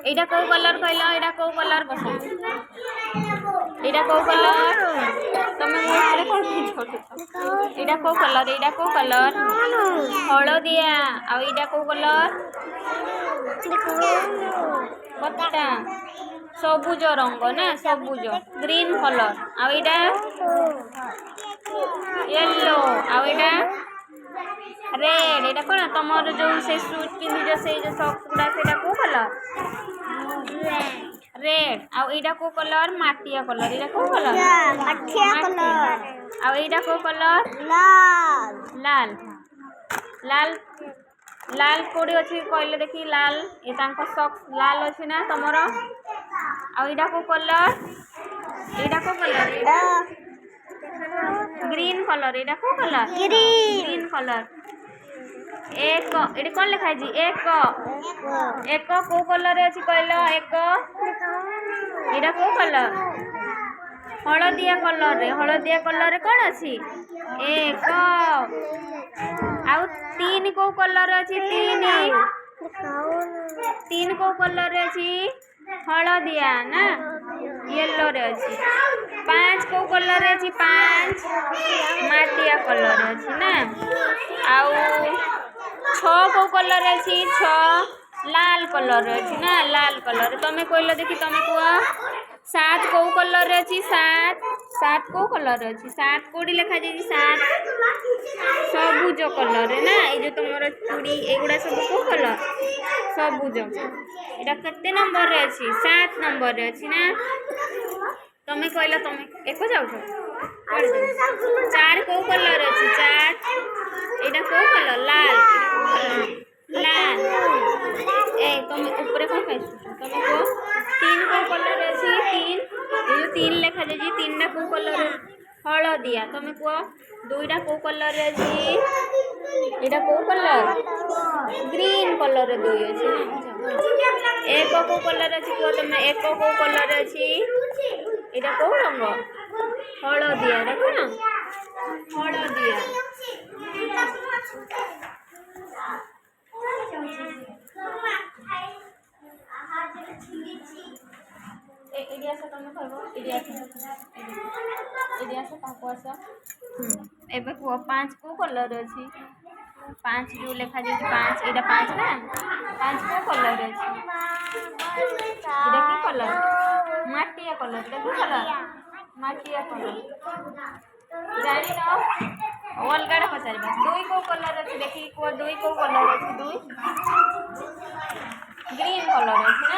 एटा को कलर कहला एटा को कलर कस एटा को कलर तमे मोरे कोन छोट एटा को कलर हळदिया आ एटा को कलर पत्ता सबुज रंग ना सबुज ग्रीन कलर आ एटा येलो आ एटा रेड एटा कोन तमर जो से सूट पिंदी जो से जो सॉक्स गुडा सेटा को कलर रेड आ एटा को कलर माटिया कलर एटा को कलर माटिया कलर आ एटा को कलर लाल लाल लाल लाल कोडी अछि कहले देखि लाल ए तांको सॉक्स लाल अछि ना तमर आ एटा को कलर ग्रीन कलर एटा को कलर ग्रीन कलर एक एटी कोन लिखा जी एक को कलर अछि कहलो एक एटा को कलर हळदिया कलर रे कोन अछि एक आउ तीन को कलर अछि तीन को कलर अछि हळदिया ना येलो रे अछि पांच को कलर अछि पांच माटिया कलर अछि ना आउ छ को कलर अछि छ लाल कलर अछि ना लाल कलर तमे कहलो देखि तमे को सात को कलर अछि सात को कलर अछि सात कोडी लिखा जाई सात सबुज कलर ना ए जो तमरो चूड़ी एगुडा सब को कलर सबुज एटा कते नंबर रे अछि 7 नंबर रे अछि ना तमे कहला तमे एको जाउ छ चार को कलर अछि चार एटा को कलर लाल लाल ए तमे ऊपर कोन पैसु तमे को तीन को कलर अछि तीन ए तीन लेखा जाई तीन ना को कलर हळदिया तमे को दुईटा को कलर अछि एटा को कलर ग्रीन कलर दुई अछि ना एक को कलर अछि को तमे एक को कलर अछि एटा को रंग हळदिया देखो ना हळदिया एडिया से तमे कहबो एडिया से पाकोस एबे को पांच को कलर अछि पांच जो लेखा जे पांच एटा पांच ना पांच को कलर अछि एटा की कलर माटिया कलर एटा की कलर माटिया कलर जानी न अलगाडा पचारबा दुई को कलर अछि देखि को दुई को कलर अछि दुई ग्रीन कलर अछि